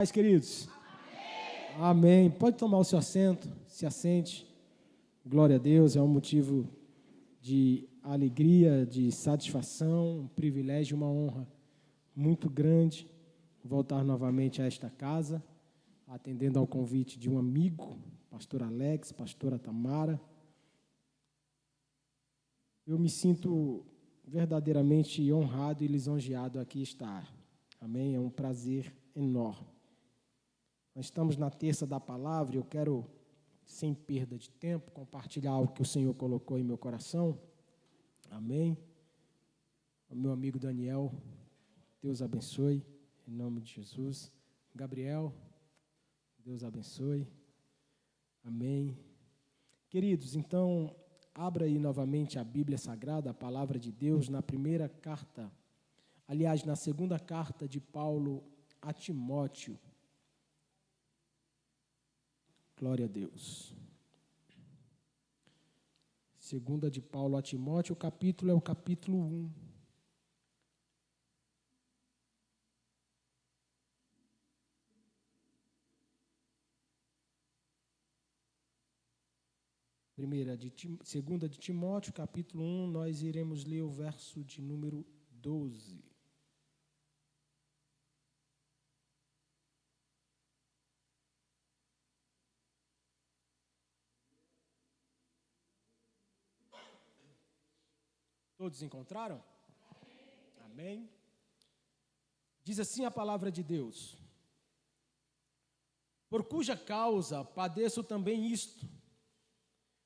Paz, queridos. Amém. Pode tomar o seu assento, se assente. Glória a Deus, é um motivo de alegria, de satisfação, um privilégio, uma honra muito grande voltar novamente a esta casa, atendendo ao convite de um amigo, pastor Alex, pastora Tamara. Eu me sinto verdadeiramente honrado e lisonjeado aqui estar. Amém? É um prazer enorme. Nós estamos na terça da palavra e eu quero, sem perda de tempo, compartilhar algo que o Senhor colocou em meu coração. Amém? O meu amigo Daniel, Deus abençoe, em nome de Jesus. Gabriel, Deus abençoe. Amém. Queridos, então, abra aí novamente a Bíblia Sagrada, a palavra de Deus, na primeira carta, aliás, na segunda carta de Paulo a Timóteo. Glória a Deus. Segunda de Paulo a Timóteo, o capítulo é o capítulo 1. Segunda de Timóteo, capítulo 1, nós iremos ler o verso de número 12. Todos encontraram? Amém. Diz assim a palavra de Deus: por cuja causa padeço também isto,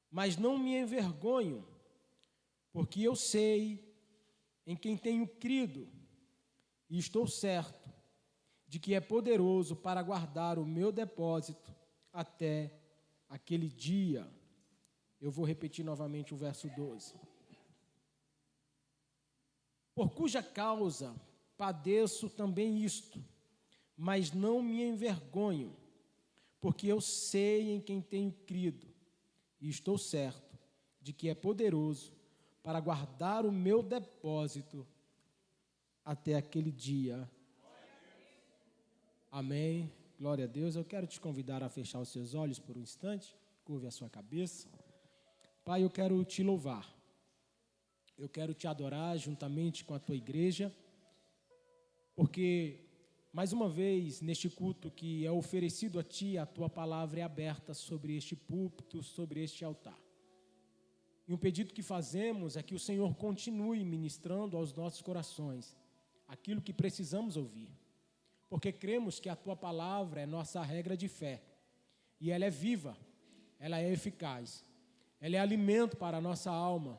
mas não me envergonho, porque eu sei em quem tenho crido, e estou certo de que é poderoso para guardar o meu depósito até aquele dia. Eu vou repetir novamente o verso 12. Por cuja causa padeço também isto, mas não me envergonho, porque eu sei em quem tenho crido, e estou certo de que é poderoso para guardar o meu depósito até aquele dia. Amém. Glória a Deus. Eu quero te convidar a fechar os seus olhos por um instante, curve a sua cabeça. Pai, eu quero te louvar. Eu quero te adorar juntamente com a tua igreja, porque, mais uma vez, neste culto que é oferecido a ti, a tua palavra é aberta sobre este púlpito, sobre este altar. E um pedido que fazemos é que o Senhor continue ministrando aos nossos corações aquilo que precisamos ouvir, porque cremos que a tua palavra é nossa regra de fé, e ela é viva, ela é eficaz, ela é alimento para a nossa alma.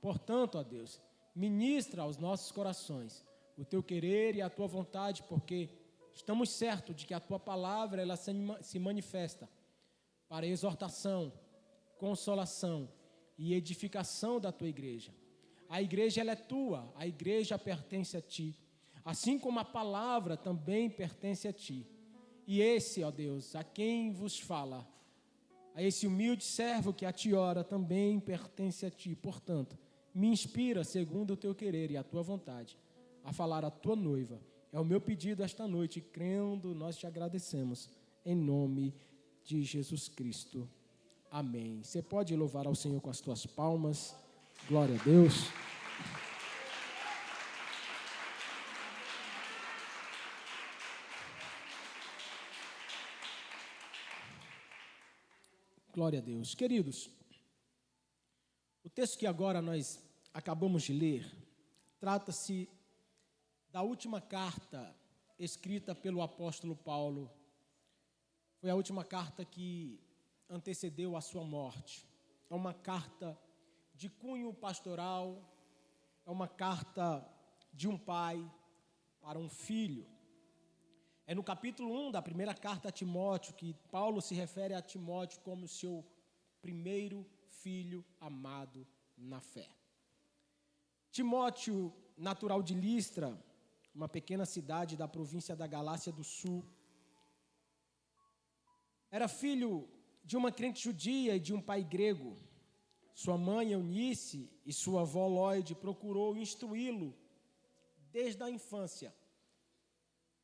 Portanto, ó Deus, ministra aos nossos corações o teu querer e a tua vontade, porque estamos certos de que a tua palavra ela se manifesta para exortação, consolação e edificação da tua igreja. A igreja ela é tua, a igreja pertence a ti, assim como a palavra também pertence a ti. E esse, ó Deus, a quem vos fala, a esse humilde servo que a ti ora, também pertence a ti. Portanto, me inspira segundo o teu querer e a tua vontade a falar à tua noiva. É o meu pedido esta noite, crendo, nós te agradecemos, em nome de Jesus Cristo. Amém. Você pode louvar ao Senhor com as tuas palmas. Glória a Deus. Glória a Deus. Queridos, o texto que agora nós acabamos de ler trata-se da última carta escrita pelo apóstolo Paulo. Foi a última carta que antecedeu a sua morte. É uma carta de cunho pastoral, é uma carta de um pai para um filho. É no capítulo 1 da primeira carta a Timóteo que Paulo se refere a Timóteo como seu primeiro filho amado na fé. Timóteo, natural de Listra, uma pequena cidade da província da Galácia do Sul, era filho de uma crente judia e de um pai grego. Sua mãe, Eunice, e sua avó Lóide procurou instruí-lo desde a infância,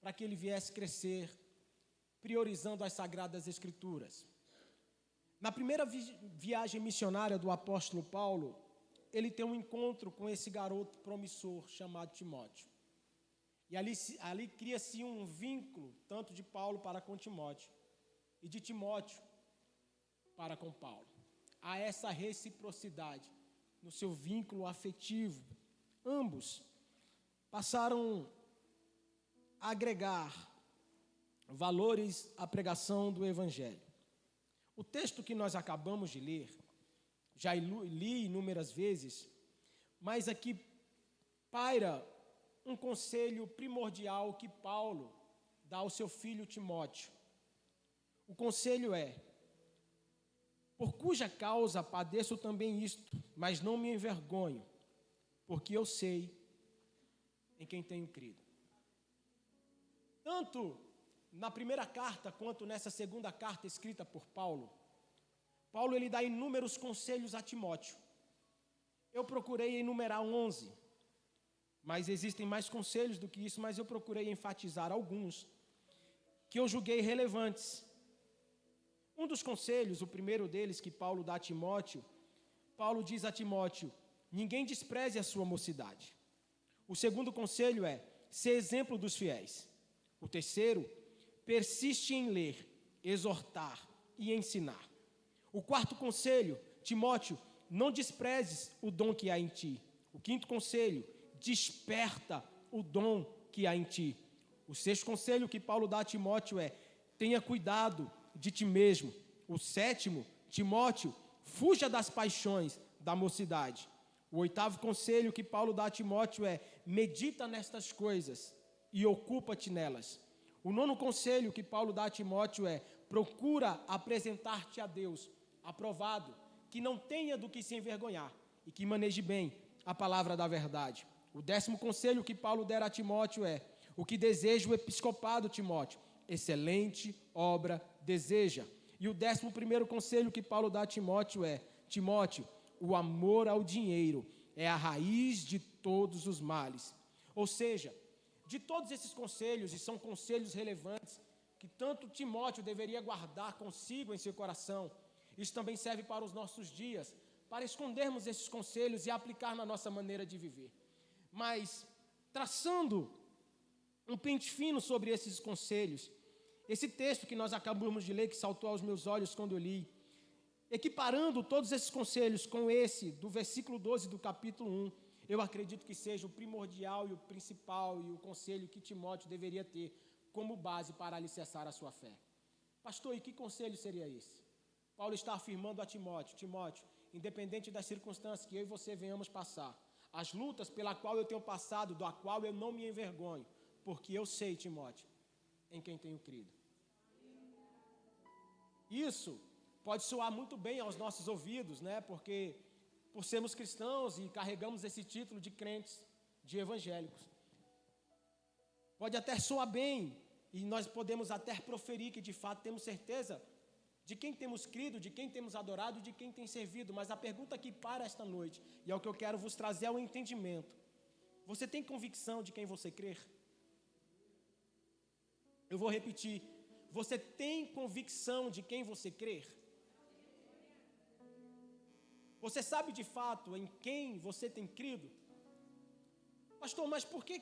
para que ele viesse crescer priorizando as Sagradas Escrituras. Na primeira viagem missionária do apóstolo Paulo, ele tem um encontro com esse garoto promissor chamado Timóteo. E ali cria-se um vínculo, tanto de Paulo para com Timóteo, e de Timóteo para com Paulo. Há essa reciprocidade no seu vínculo afetivo. Ambos passaram a agregar valores à pregação do Evangelho. O texto que nós acabamos de ler, já li inúmeras vezes, mas aqui paira um conselho primordial que Paulo dá ao seu filho Timóteo. O conselho é: por cuja causa padeço também isto, mas não me envergonho, porque eu sei em quem tenho crido. Tanto na primeira carta quanto nessa segunda carta escrita por Paulo, ele dá inúmeros conselhos a Timóteo. Eu procurei enumerar 11, mas existem mais conselhos do que isso, mas eu procurei enfatizar alguns que eu julguei relevantes. Um dos conselhos, o primeiro deles que Paulo dá a Timóteo, Paulo diz a Timóteo: ninguém despreze a sua mocidade. O segundo conselho é: ser exemplo dos fiéis. O terceiro, persiste em ler, exortar e ensinar. O quarto conselho: Timóteo, não desprezes o dom que há em ti. O quinto conselho: desperta o dom que há em ti. O sexto conselho que Paulo dá a Timóteo é: tenha cuidado de ti mesmo. O sétimo: Timóteo, fuja das paixões da mocidade. O oitavo conselho que Paulo dá a Timóteo é: medita nestas coisas e ocupa-te nelas. O nono conselho que Paulo dá a Timóteo é: procura apresentar-te a Deus aprovado, que não tenha do que se envergonhar e que maneje bem a palavra da verdade. O 10º conselho que Paulo dera a Timóteo é: o que deseja o episcopado, Timóteo, excelente obra deseja. E o 11º conselho que Paulo dá a Timóteo é: Timóteo, o amor ao dinheiro é a raiz de todos os males. Ou seja, de todos esses conselhos, e são conselhos relevantes, que tanto Timóteo deveria guardar consigo em seu coração, isso também serve para os nossos dias, para escondermos esses conselhos e aplicar na nossa maneira de viver. Mas, traçando um pente fino sobre esses conselhos, esse texto que nós acabamos de ler, que saltou aos meus olhos quando eu li, equiparando todos esses conselhos com esse do versículo 12 do capítulo 1, eu acredito que seja o primordial e o principal e o conselho que Timóteo deveria ter como base para alicerçar a sua fé. Pastor, e que conselho seria esse? Paulo está afirmando a Timóteo: Timóteo, independente das circunstâncias que eu e você venhamos passar, as lutas pela qual eu tenho passado, da qual eu não me envergonho, porque eu sei, Timóteo, em quem tenho crido. Isso pode soar muito bem aos nossos ouvidos, né? Porque por sermos cristãos e carregamos esse título de crentes, de evangélicos, pode até soar bem e nós podemos até proferir que de fato temos certeza de quem temos crido, de quem temos adorado, de quem tem servido. Mas a pergunta que para esta noite, e é o que eu quero vos trazer ao entendimento: você tem convicção de quem você crer? Eu vou repetir: você tem convicção de quem você crer? Você sabe de fato em quem você tem crido? Pastor, mas por que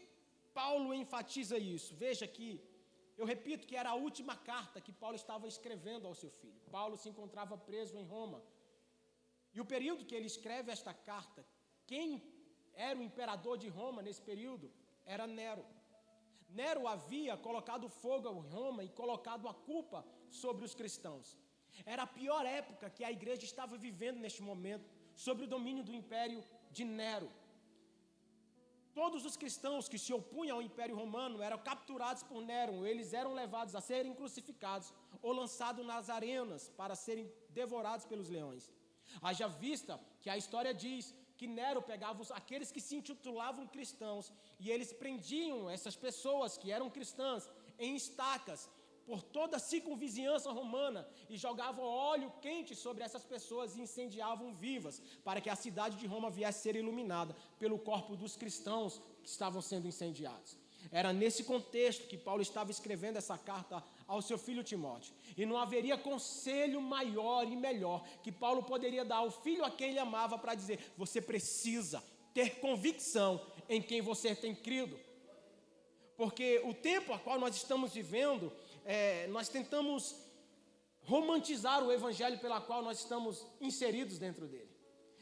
Paulo enfatiza isso? Veja que eu repito que era a última carta que Paulo estava escrevendo ao seu filho. Paulo se encontrava preso em Roma. E o período que ele escreve esta carta, quem era o imperador de Roma nesse período era Nero. Nero havia colocado fogo em Roma e colocado a culpa sobre os cristãos. Era a pior época que a igreja estava vivendo neste momento, sob o domínio do império de Nero. Todos os cristãos que se opunham ao Império Romano eram capturados por Nero, eles eram levados a serem crucificados ou lançados nas arenas para serem devorados pelos leões. Haja vista que a história diz que Nero pegava aqueles que se intitulavam cristãos e eles prendiam essas pessoas que eram cristãs em estacas por toda a circunvizinhança romana e jogavam óleo quente sobre essas pessoas e incendiavam vivas, para que a cidade de Roma viesse a ser iluminada pelo corpo dos cristãos que estavam sendo incendiados. Era nesse contexto que Paulo estava escrevendo essa carta ao seu filho Timóteo. E não haveria conselho maior e melhor que Paulo poderia dar ao filho a quem ele amava para dizer: você precisa ter convicção em quem você tem crido. Porque o tempo a qual nós estamos vivendo, nós tentamos romantizar o evangelho pela qual nós estamos inseridos dentro dele.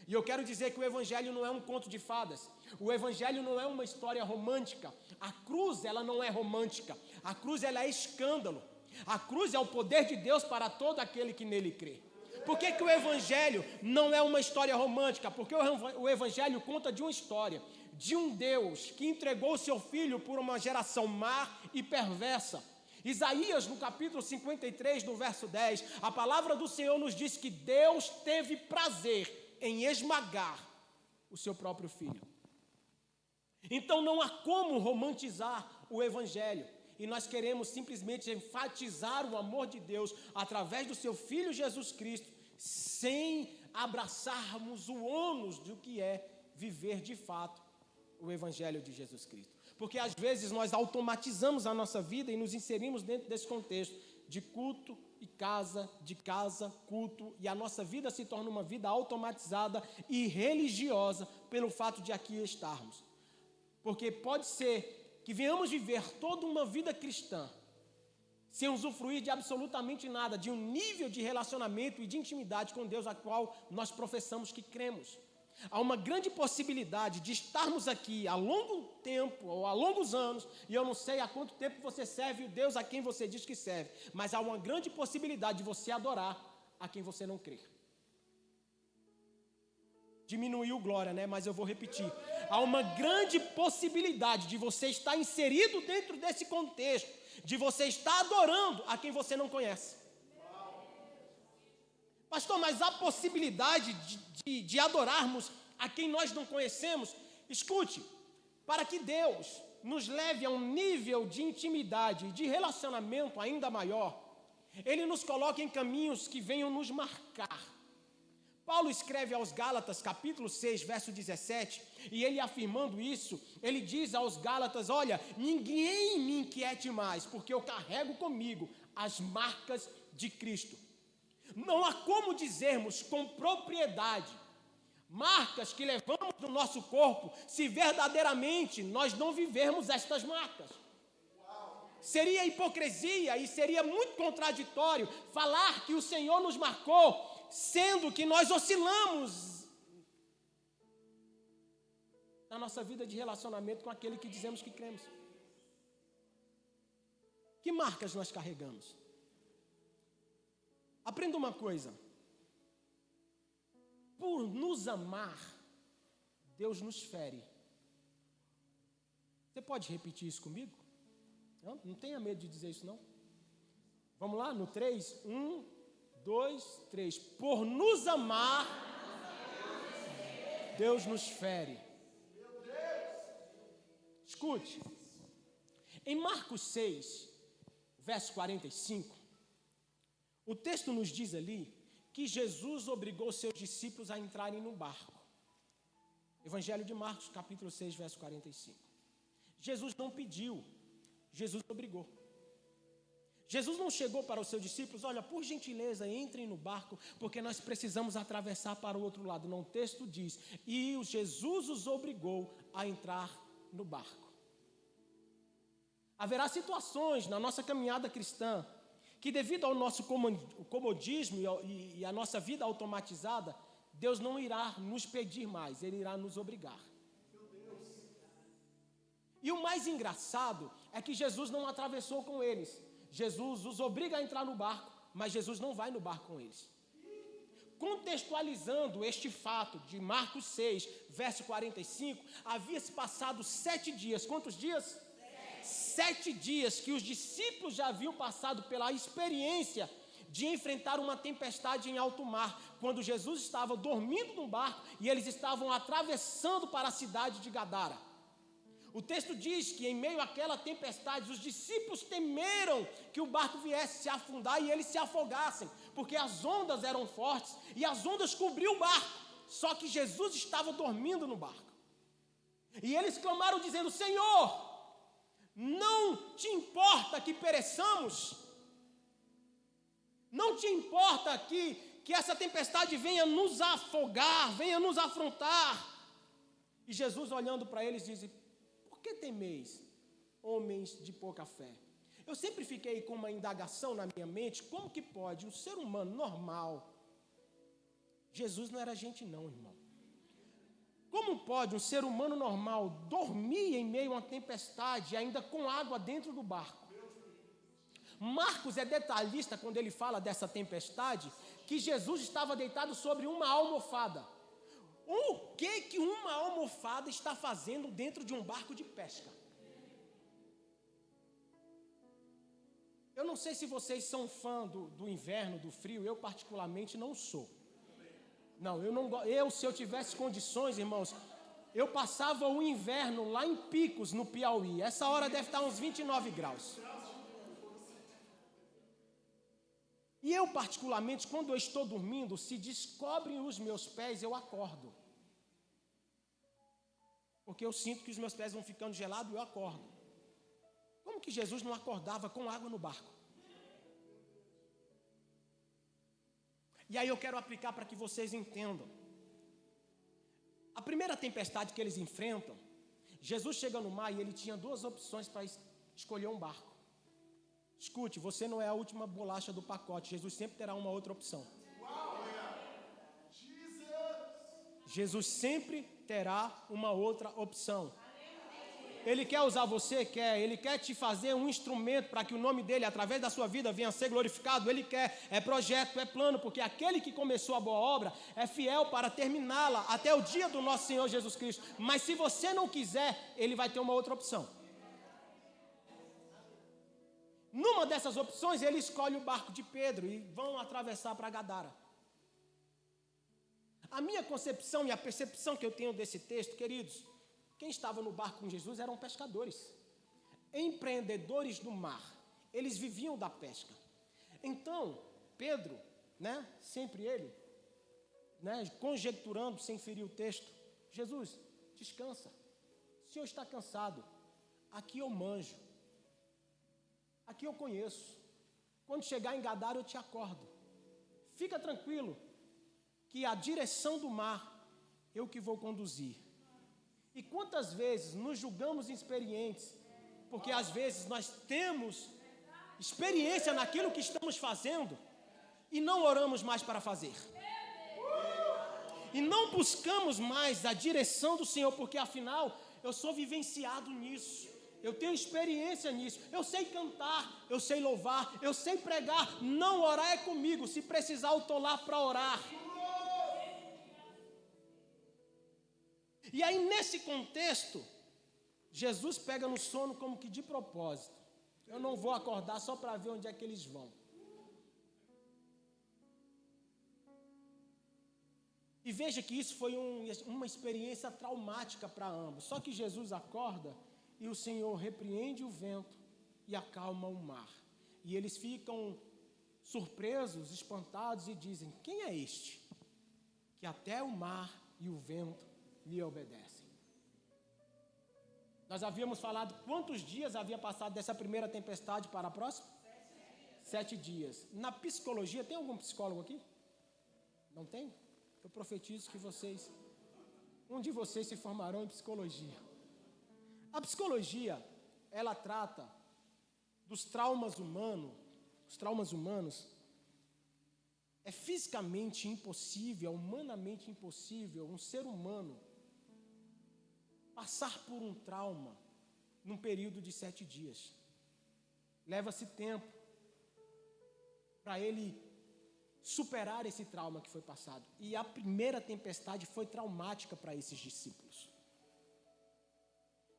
E eu quero dizer que o evangelho não é um conto de fadas. O evangelho não é uma história romântica. A cruz, ela não é romântica. A cruz, ela é escândalo. A cruz é o poder de Deus para todo aquele que nele crê. Por que o evangelho não é uma história romântica? Porque o evangelho conta de uma história de um Deus que entregou o seu filho por uma geração má e perversa. Isaías, no capítulo 53, no verso 10, a palavra do Senhor nos diz que Deus teve prazer em esmagar o seu próprio filho. Então não há como romantizar o evangelho. E nós queremos simplesmente enfatizar o amor de Deus através do seu Filho Jesus Cristo, sem abraçarmos o ônus do que é viver de fato o Evangelho de Jesus Cristo. Porque às vezes nós automatizamos a nossa vida e nos inserimos dentro desse contexto de culto e casa, de casa, culto, e a nossa vida se torna uma vida automatizada e religiosa pelo fato de aqui estarmos. Porque pode ser que venhamos viver toda uma vida cristã sem usufruir de absolutamente nada, de um nível de relacionamento e de intimidade com Deus a qual nós professamos que cremos. Há uma grande possibilidade de estarmos aqui há longo tempo, ou há longos anos, e eu não sei há quanto tempo você serve o Deus a quem você diz que serve, mas há uma grande possibilidade de você adorar a quem você não crê. Diminuiu glória, né? Mas eu vou repetir. Há uma grande possibilidade de você estar inserido dentro desse contexto, de você estar adorando a quem você não conhece. Pastor, mas há possibilidade de adorarmos a quem nós não conhecemos? Escute, para que Deus nos leve a um nível de intimidade e de relacionamento ainda maior, Ele nos coloca em caminhos que venham nos marcar. Paulo escreve aos Gálatas, capítulo 6, verso 17, e ele afirmando isso, ele diz aos Gálatas: olha, ninguém me inquiete mais, porque eu carrego comigo as marcas de Cristo. Não há como dizermos com propriedade marcas que levamos no nosso corpo, se verdadeiramente nós não vivermos estas marcas. Seria hipocrisia e seria muito contraditório falar que o Senhor nos marcou, sendo que nós oscilamos na nossa vida de relacionamento com aquele que dizemos que cremos. Que marcas nós carregamos? Aprenda uma coisa: por nos amar, Deus nos fere. Você pode repetir isso comigo? Não tenha medo de dizer isso, não. Vamos lá, no 3, 1, 2, 3. Por nos amar, Deus nos fere. Escute, em Marcos 6, verso 45, o texto nos diz ali que Jesus obrigou seus discípulos a entrarem no barco. Evangelho de Marcos, capítulo 6, verso 45. Jesus não pediu, Jesus obrigou. Jesus não chegou para os seus discípulos: olha, por gentileza, entrem no barco, porque nós precisamos atravessar para o outro lado. Não, o texto diz: e Jesus os obrigou a entrar no barco. Haverá situações na nossa caminhada cristã que, devido ao nosso comodismo e à nossa vida automatizada, Deus não irá nos pedir mais, Ele irá nos obrigar. E o mais engraçado é que Jesus não atravessou com eles. Jesus os obriga a entrar no barco, mas Jesus não vai no barco com eles. Contextualizando este fato de Marcos 6, verso 45, havia-se passado 7 dias. Quantos dias? 7 dias que os discípulos já haviam passado pela experiência de enfrentar uma tempestade em alto mar, quando Jesus estava dormindo no barco e eles estavam atravessando para a cidade de Gadara. O texto diz que em meio àquela tempestade, os discípulos temeram que o barco viesse se afundar e eles se afogassem, porque as ondas eram fortes e as ondas cobriam o barco, só que Jesus estava dormindo no barco. E eles clamaram dizendo: Senhor, não te importa que pereçamos? não te importa que essa tempestade venha nos afogar, venha nos afrontar. E Jesus, olhando para eles, diz: por que temeis, homens de pouca fé? Eu sempre fiquei com uma indagação na minha mente: como que pode um ser humano normal... Jesus não era gente não, irmão. Como pode um ser humano normal dormir em meio a uma tempestade, ainda com água dentro do barco? Marcos é detalhista quando ele fala dessa tempestade, que Jesus estava deitado sobre uma almofada. O que uma almofada está fazendo dentro de um barco de pesca? Eu não sei se vocês são fã do inverno, do frio. Eu particularmente não sou. Se eu tivesse condições, irmãos, eu passava o inverno lá em Picos, no Piauí. Essa hora deve estar uns 29 graus. E eu, particularmente, quando eu estou dormindo, se descobrem os meus pés, eu acordo. Porque eu sinto que os meus pés vão ficando gelados e eu acordo. Como que Jesus não acordava com água no barco? E aí eu quero aplicar para que vocês entendam. A primeira tempestade que eles enfrentam, Jesus chega no mar e ele tinha duas opções para escolher um barco. Escute, você não é a última bolacha do pacote. Jesus sempre terá uma outra opção. Jesus sempre terá uma outra opção. Ele quer usar você? Quer. Ele quer te fazer um instrumento para que o nome dele, através da sua vida, venha a ser glorificado. Ele quer. É projeto, é plano, porque aquele que começou a boa obra é fiel para terminá-la até o dia do nosso Senhor Jesus Cristo. Mas se você não quiser, ele vai ter uma outra opção. Numa dessas opções, ele escolhe o barco de Pedro e vão atravessar para Gadara. A minha concepção e a percepção que eu tenho desse texto, queridos, quem estava no barco com Jesus eram pescadores, empreendedores do mar. Eles viviam da pesca. Então, Pedro, sempre ele, conjecturando, sem ferir o texto: Jesus, descansa. O senhor está cansado. Aqui eu manjo. Aqui eu conheço. Quando chegar em Gadara eu te acordo. Fica tranquilo, que a direção do mar eu que vou conduzir. E quantas vezes nos julgamos inexperientes, porque às vezes nós temos experiência naquilo que estamos fazendo e não oramos mais para fazer. E não buscamos mais a direção do Senhor, porque afinal eu sou vivenciado nisso. Eu tenho experiência nisso. Eu sei cantar, eu sei louvar, eu sei pregar. Não orar é comigo. Se precisar, eu estou lá para orar. E aí, nesse contexto, Jesus pega no sono como que de propósito. Eu não vou acordar só para ver onde é que eles vão. E veja que isso foi uma experiência traumática para ambos. Só que Jesus acorda e o Senhor repreende o vento e acalma o mar. E eles ficam surpresos, espantados e dizem: quem é este? Que até o mar e o vento lhe obedecem. Nós havíamos falado quantos dias havia passado dessa primeira tempestade para a próxima? 7 dias. Na psicologia, tem algum psicólogo aqui? Não tem? Eu profetizo que um de vocês se formarão em psicologia. A psicologia, ela trata dos traumas humanos. Os traumas humanos. É fisicamente impossível, humanamente impossível, um ser humano passar por um trauma num período de 7 dias. Leva-se tempo para ele superar esse trauma que foi passado. E a primeira tempestade foi traumática para esses discípulos.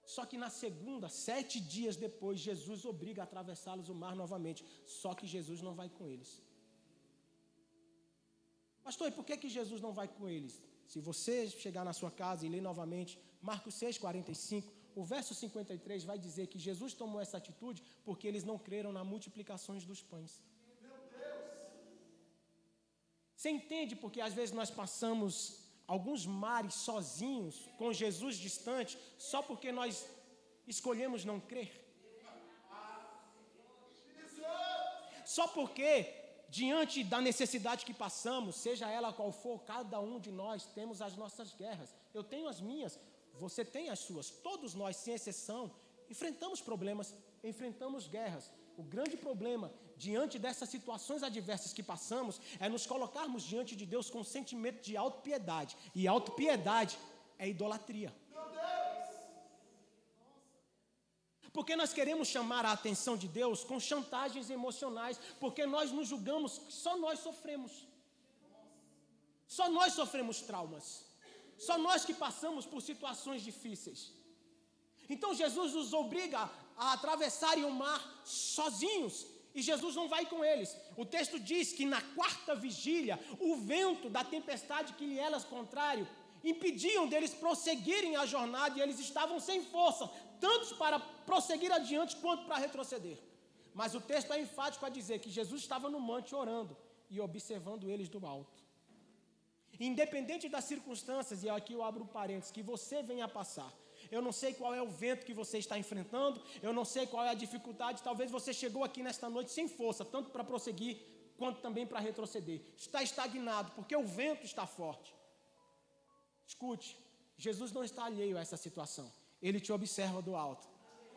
Só que na segunda, 7 dias depois, Jesus obriga a atravessá-los o mar novamente. Só que Jesus não vai com eles. Pastor, e por que Jesus não vai com eles? Se você chegar na sua casa e ler novamente Marcos 6,45, o verso 53 vai dizer que Jesus tomou essa atitude porque eles não creram na multiplicação dos pães. Meu Deus! Você entende porque às vezes nós passamos alguns mares sozinhos, com Jesus distante, só porque nós escolhemos não crer? Só porque diante da necessidade que passamos, seja ela qual for, cada um de nós temos as nossas guerras. Eu tenho as minhas, você tem as suas. Todos nós, sem exceção, enfrentamos problemas, enfrentamos guerras. O grande problema, diante dessas situações adversas que passamos, é nos colocarmos diante de Deus com um sentimento de autopiedade. E autopiedade é idolatria. Porque nós queremos chamar a atenção de Deus com chantagens emocionais, porque nós nos julgamos que só nós sofremos. Só nós sofremos traumas. Só nós que passamos por situações difíceis. Então Jesus nos obriga a atravessarem o mar sozinhos, e Jesus não vai com eles. O texto diz que na quarta vigília, o vento da tempestade que lhe era contrário impediam deles prosseguirem a jornada, e eles estavam sem força, tanto para prosseguir adiante quanto para retroceder. Mas o texto é enfático a dizer que Jesus estava no monte orando e observando eles do alto. Independente das circunstâncias, e aqui eu abro parênteses, que você venha a passar, eu não sei qual é o vento que você está enfrentando, eu não sei qual é a dificuldade, talvez você chegou aqui nesta noite sem força, tanto para prosseguir, quanto também para retroceder. Está estagnado, porque o vento está forte. Escute, Jesus não está alheio a essa situação. Ele te observa do alto.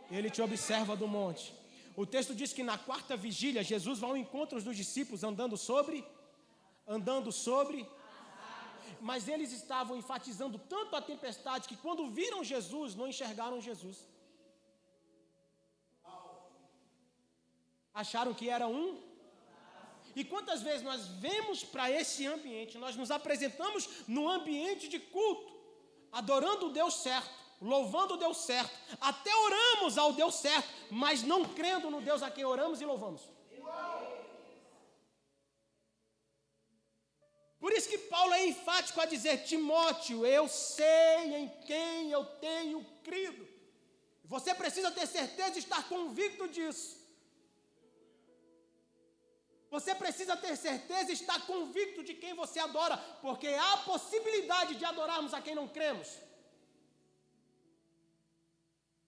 Ele te observa do monte. O texto diz que na quarta vigília, Jesus vai ao encontro dos discípulos andando sobre, mas eles estavam enfatizando tanto a tempestade que quando viram Jesus, não enxergaram Jesus. Acharam que era um. E quantas vezes nós vemos para esse ambiente, nós nos apresentamos no ambiente de culto, adorando o Deus certo, louvando o Deus certo, até oramos ao Deus certo, mas não crendo no Deus a quem oramos e louvamos. Por isso que Paulo é enfático a dizer: Timóteo, eu sei em quem eu tenho crido. Você precisa ter certeza e estar convicto disso. Você precisa ter certeza e estar convicto de quem você adora, porque há a possibilidade de adorarmos a quem não cremos.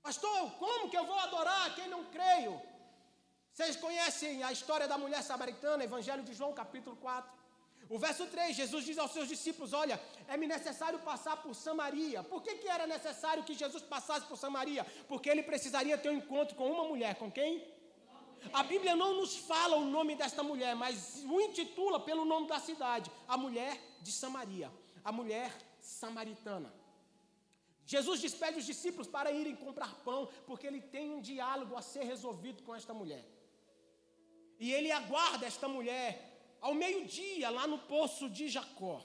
Pastor, como que eu vou adorar a quem não creio? Vocês conhecem a história da mulher samaritana, Evangelho de João, capítulo 4. O verso 3, Jesus diz aos seus discípulos: olha, é-me necessário passar por Samaria. Por que era necessário que Jesus passasse por Samaria? Porque ele precisaria ter um encontro com uma mulher. Com quem? A Bíblia não nos fala o nome desta mulher, mas o intitula pelo nome da cidade: a mulher de Samaria, a mulher samaritana. Jesus despede os discípulos para irem comprar pão, porque ele tem um diálogo a ser resolvido com esta mulher. E ele aguarda esta mulher ao meio-dia, lá no poço de Jacó.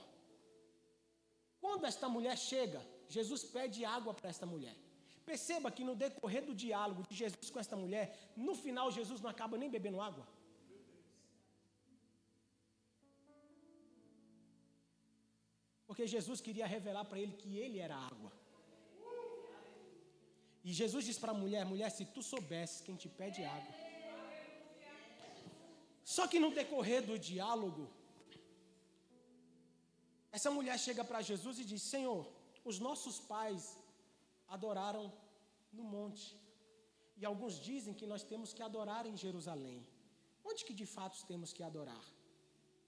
Quando esta mulher chega, Jesus pede água para esta mulher. Perceba que no decorrer do diálogo de Jesus com esta mulher, no final Jesus não acaba nem bebendo água. Porque Jesus queria revelar para ele que ele era a água. E Jesus diz para a mulher: mulher, se tu soubesse quem te pede água. Só que no decorrer do diálogo, essa mulher chega para Jesus e diz: Senhor, os nossos pais adoraram no monte, e alguns dizem que nós temos que adorar em Jerusalém. Onde que de fato temos que adorar?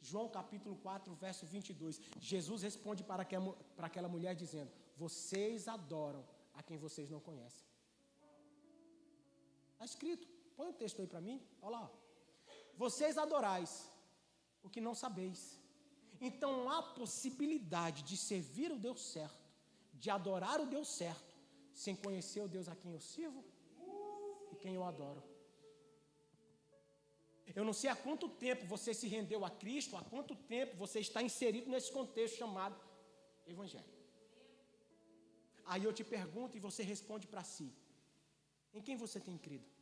João capítulo 4, verso 22. Jesus responde para aquela mulher dizendo: vocês adoram a quem vocês não conhecem. Está escrito, põe o texto aí para mim, olha lá. Vocês adorais o que não sabeis. Então há possibilidade de servir o Deus certo, de adorar o Deus certo, sem conhecer o Deus a quem eu sirvo e quem eu adoro. Eu não sei há quanto tempo você se rendeu a Cristo, há quanto tempo você está inserido nesse contexto chamado Evangelho. Aí eu te pergunto e você responde para si: em quem você tem crido?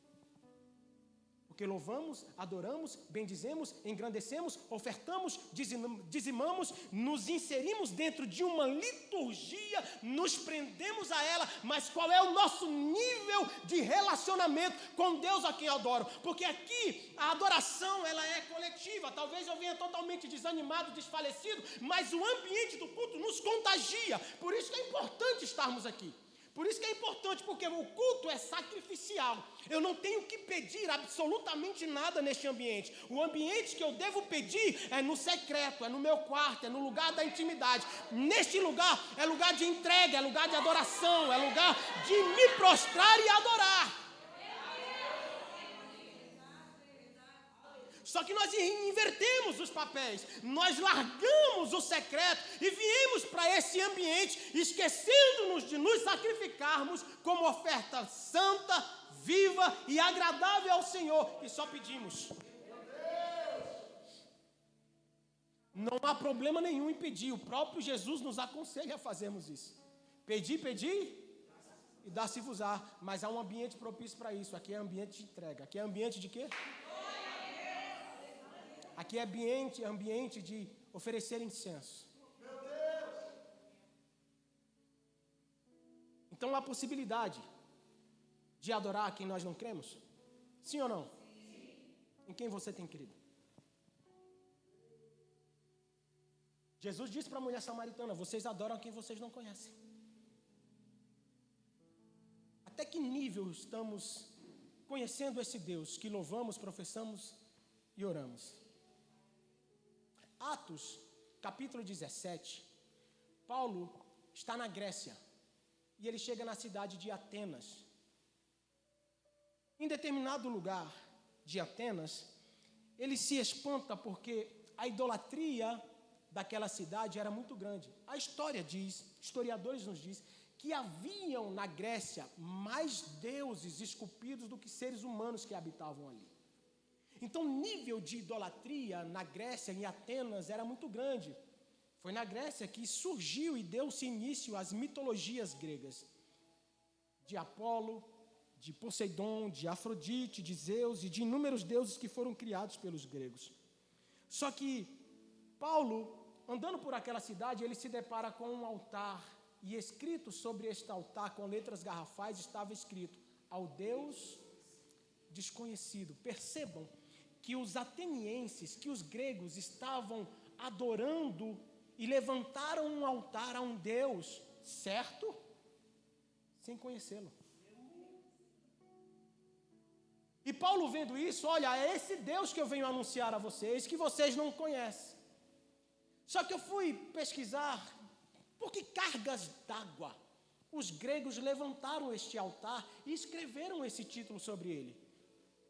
Porque louvamos, adoramos, bendizemos, engrandecemos, ofertamos, dizimamos, nos inserimos dentro de uma liturgia, nos prendemos a ela, mas qual é o nosso nível de relacionamento com Deus a quem eu adoro? Porque aqui a adoração ela é coletiva, talvez eu venha totalmente desanimado, desfalecido, mas o ambiente do culto nos contagia, por isso que é importante estarmos aqui. Por isso que é importante, porque o culto é sacrificial. Eu não tenho que pedir absolutamente nada neste ambiente. O ambiente que eu devo pedir é no secreto, é no meu quarto, é no lugar da intimidade. Neste lugar é lugar de entrega, é lugar de adoração, é lugar de me prostrar e adorar. Só que nós invertemos os papéis, nós largamos o secreto e viemos para esse ambiente, esquecendo-nos de nos sacrificarmos como oferta santa, viva e agradável ao Senhor, e só pedimos. Não há problema nenhum em pedir, o próprio Jesus nos aconselha a fazermos isso. Pedir e dá-se-vos-á, mas há um ambiente propício para isso. Aqui é ambiente de entrega. Aqui é ambiente de quê? Aqui é ambiente de oferecer incenso. Então há possibilidade de adorar quem nós não cremos? Sim ou não? Sim. Em quem você tem crido? Jesus disse para a mulher samaritana: vocês adoram quem vocês não conhecem. Até que nível estamos conhecendo esse Deus que louvamos, professamos e oramos? Atos, capítulo 17, Paulo está na Grécia e ele chega na cidade de Atenas. Em determinado lugar de Atenas, ele se espanta porque a idolatria daquela cidade era muito grande. A história diz, historiadores nos dizem, que haviam na Grécia mais deuses esculpidos do que seres humanos que habitavam ali. Então, o nível de idolatria na Grécia, em Atenas, era muito grande. Foi na Grécia que surgiu e deu-se início às mitologias gregas. De Apolo, de Poseidon, de Afrodite, de Zeus e de inúmeros deuses que foram criados pelos gregos. Só que Paulo, andando por aquela cidade, ele se depara com um altar. E escrito sobre este altar, com letras garrafais, estava escrito: ao Deus desconhecido. Percebam que os atenienses, que os gregos estavam adorando e levantaram um altar a um Deus certo, sem conhecê-lo. E Paulo, vendo isso, olha, é esse Deus que eu venho anunciar a vocês, que vocês não conhecem. Só que eu fui pesquisar, por que cargas d'água os gregos levantaram este altar e escreveram esse título sobre ele?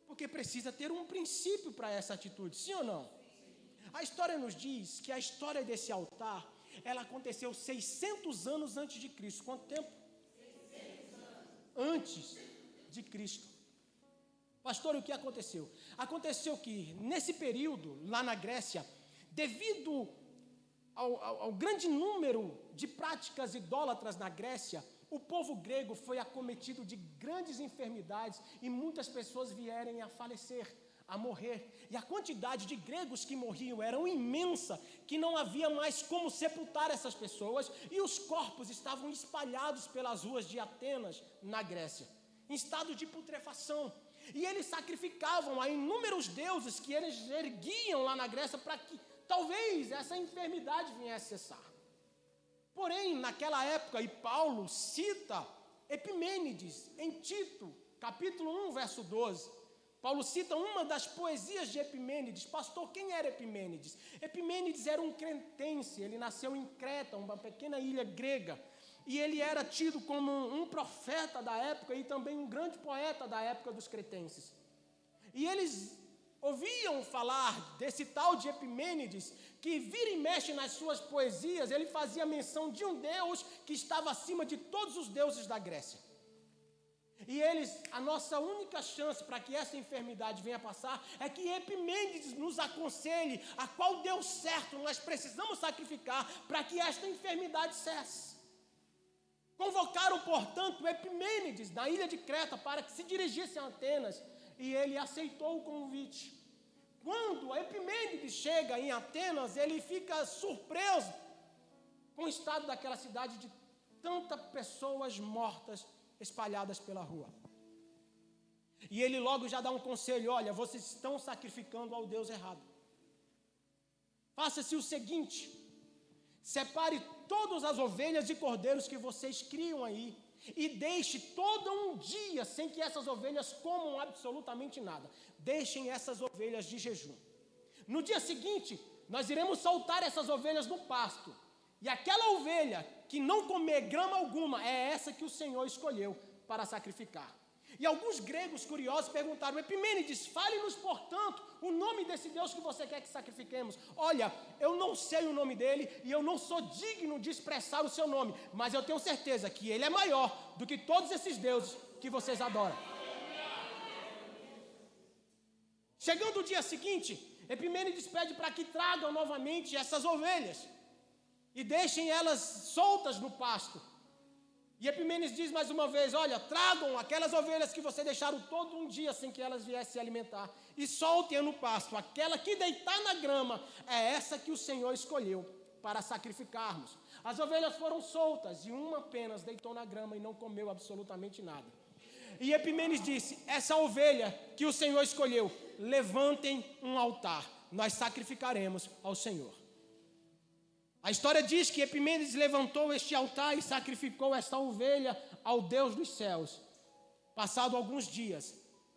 Porque precisa ter um princípio para essa atitude, sim ou não? A história nos diz que a história desse altar, ela aconteceu 600 anos antes de Cristo. Quanto tempo? 600 anos. Antes de Cristo. Pastor, o que aconteceu? Aconteceu que, nesse período, lá na Grécia, devido ao grande número de práticas idólatras na Grécia, o povo grego foi acometido de grandes enfermidades e muitas pessoas vieram a falecer, a morrer. E a quantidade de gregos que morriam era imensa, que não havia mais como sepultar essas pessoas, e os corpos estavam espalhados pelas ruas de Atenas, na Grécia, em estado de putrefação. E eles sacrificavam a inúmeros deuses que eles erguiam lá na Grécia para que talvez essa enfermidade viesse a cessar. Porém, naquela época, e Paulo cita Epimênides em Tito, capítulo 1, verso 12. Paulo cita uma das poesias de Epimênides. Pastor, quem era Epimênides? Epimênides era um cretense, ele nasceu em Creta, uma pequena ilha grega. E ele era tido como um profeta da época e também um grande poeta da época dos cretenses. E eles ouviam falar desse tal de Epimênides, que vira e mexe nas suas poesias, ele fazia menção de um Deus que estava acima de todos os deuses da Grécia. E a nossa única chance para que essa enfermidade venha passar é que Epimênides nos aconselhe a qual Deus certo nós precisamos sacrificar para que esta enfermidade cesse. Convocaram, portanto, Epimênides na ilha de Creta para que se dirigisse a Atenas, e ele aceitou o convite. Quando Epimênides chega em Atenas, ele fica surpreso com o estado daquela cidade de tantas pessoas mortas espalhadas pela rua. E ele logo já dá um conselho: olha, vocês estão sacrificando ao Deus errado. Faça-se o seguinte: separe todas as ovelhas e cordeiros que vocês criam aí E deixe todo um dia sem que essas ovelhas comam absolutamente nada. Deixem essas ovelhas de jejum. No dia seguinte, nós iremos soltar essas ovelhas no pasto. E aquela ovelha que não comer grama alguma, é essa que o Senhor escolheu para sacrificar. E alguns gregos curiosos perguntaram: Epimênides, fale-nos, portanto, o nome desse Deus que você quer que sacrifiquemos. Olha, eu não sei o nome dele e eu não sou digno de expressar o seu nome, mas eu tenho certeza que ele é maior do que todos esses deuses que vocês adoram. Chegando o dia seguinte, Epimênides pede para que tragam novamente essas ovelhas e deixem elas soltas no pasto. E Epimênides diz mais uma vez: olha, tragam aquelas ovelhas que você deixaram todo um dia sem que elas viessem se alimentar e soltem-a no pasto. Aquela que deitar na grama é essa que o Senhor escolheu para sacrificarmos. As ovelhas foram soltas e uma apenas deitou na grama e não comeu absolutamente nada. E Epimênides disse: essa ovelha que o Senhor escolheu, levantem um altar, nós sacrificaremos ao Senhor. A história diz que Epimênides levantou este altar e sacrificou esta ovelha ao Deus dos céus. Passado alguns dias,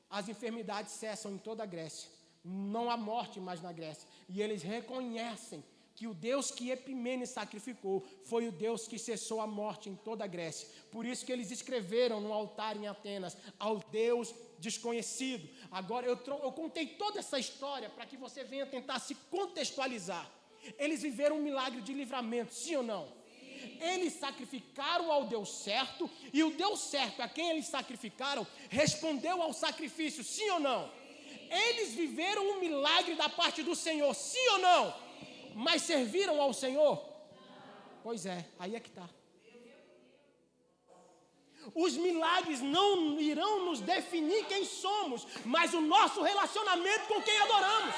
as enfermidades cessam em toda a Grécia. Não há morte mais na Grécia. E eles reconhecem que o Deus que Epimênides sacrificou foi o Deus que cessou a morte em toda a Grécia. Por isso que eles escreveram no altar em Atenas: ao Deus desconhecido. Agora eu contei toda essa história para que você venha tentar se contextualizar. Eles viveram um milagre de livramento, sim ou não? Sim. Eles sacrificaram ao Deus certo, e o Deus certo a quem eles sacrificaram respondeu ao sacrifício, sim ou não? Sim. Eles viveram um milagre da parte do Senhor, sim ou não? Sim. Mas serviram ao Senhor? Não. Pois é, aí é que está. Os milagres não irão nos definir quem somos, mas o nosso relacionamento com quem adoramos.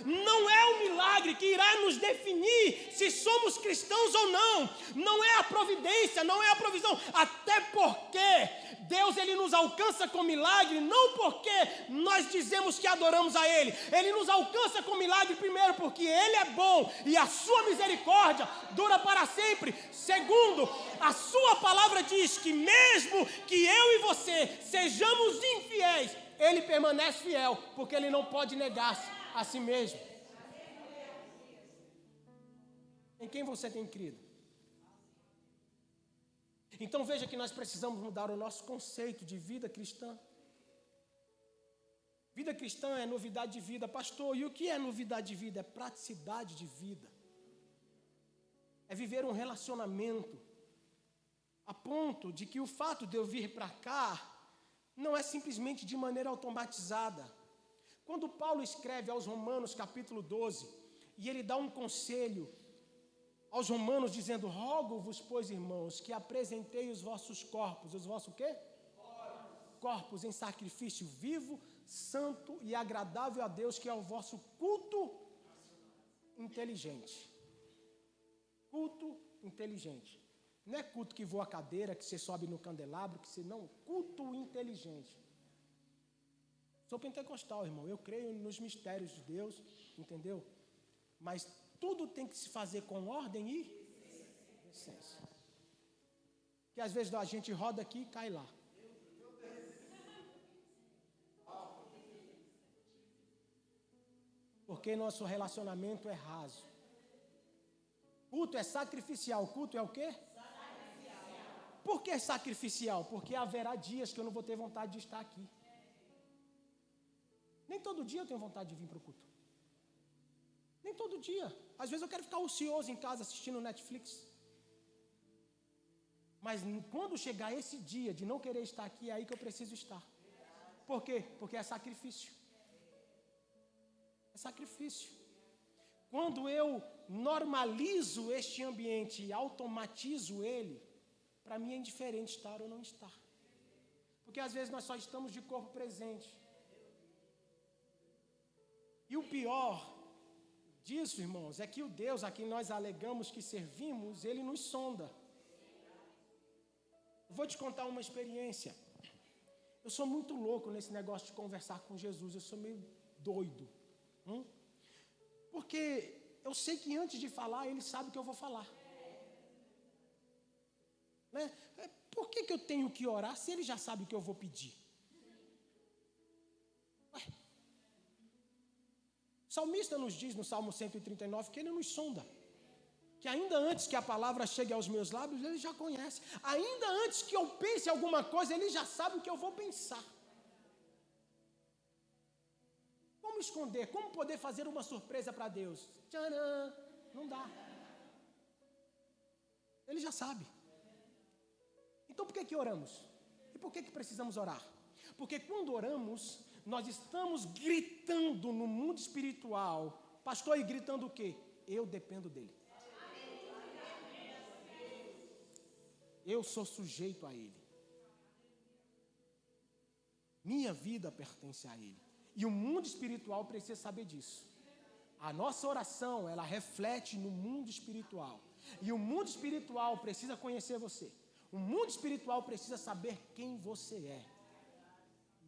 Não é o milagre que irá nos definir se somos cristãos ou não. Não é a providência, não é a provisão. Até porque Deus ele nos alcança com milagre, não porque nós dizemos que adoramos a Ele. Ele nos alcança com milagre primeiro porque Ele é bom e a sua misericórdia dura para sempre. Segundo, a sua palavra diz que mesmo que eu e você sejamos infiéis, Ele permanece fiel, porque Ele não pode negar-se a si mesmo. Em quem você tem crido? Então veja que nós precisamos mudar o nosso conceito de vida cristã. Vida cristã é novidade de vida. Pastor, e o que é novidade de vida? É praticidade de vida. É viver um relacionamento a ponto de que o fato de eu vir para cá não é simplesmente de maneira automatizada. Quando Paulo escreve aos Romanos capítulo 12, e ele dá um conselho aos romanos dizendo: rogo-vos, pois, irmãos, que apresentei os vossos corpos, os vossos o quê? Corpos em sacrifício vivo, santo e agradável a Deus, que é o vosso culto inteligente. Culto inteligente. Não é culto que voa a cadeira, que você sobe no candelabro, que você não, culto inteligente. Sou pentecostal, irmão, eu creio nos mistérios de Deus, entendeu? Mas tudo tem que se fazer com ordem e essência. Que às vezes a gente roda aqui e cai lá. Porque nosso relacionamento é raso. Culto é sacrificial. Culto é o quê? Sacrificial. Por que sacrificial? Porque haverá dias que eu não vou ter vontade de estar aqui. Nem todo dia eu tenho vontade de vir para o culto. Nem todo dia. Às vezes eu quero ficar ocioso em casa assistindo Netflix. Mas quando chegar esse dia de não querer estar aqui, é aí que eu preciso estar. Por quê? Porque é sacrifício. É sacrifício. Quando eu normalizo este ambiente e automatizo ele, para mim é indiferente estar ou não estar. Porque às vezes nós só estamos de corpo presente. E o pior disso, irmãos, é que o Deus a quem nós alegamos que servimos, Ele nos sonda. Eu vou te contar uma experiência. Eu sou muito louco nesse negócio de conversar com Jesus, eu sou meio doido. Porque eu sei que antes de falar, Ele sabe o que eu vou falar. Né? Por que eu tenho que orar se ele já sabe o que eu vou pedir? Ué. O salmista nos diz no Salmo 139 que ele nos sonda. Que ainda antes que a palavra chegue aos meus lábios, ele já conhece. Ainda antes que eu pense alguma coisa, ele já sabe o que eu vou pensar. Como esconder? Como poder fazer uma surpresa para Deus? Tcharam! Não dá. Ele já sabe. Então por que oramos? E por que precisamos orar? Porque quando oramos, nós estamos gritando no mundo espiritual. Pastor, e gritando o quê? Eu dependo dele. Eu sou sujeito a ele. Minha vida pertence a ele. E o mundo espiritual precisa saber disso. A nossa oração, ela reflete no mundo espiritual. E o mundo espiritual precisa conhecer você. O mundo espiritual precisa saber quem você é.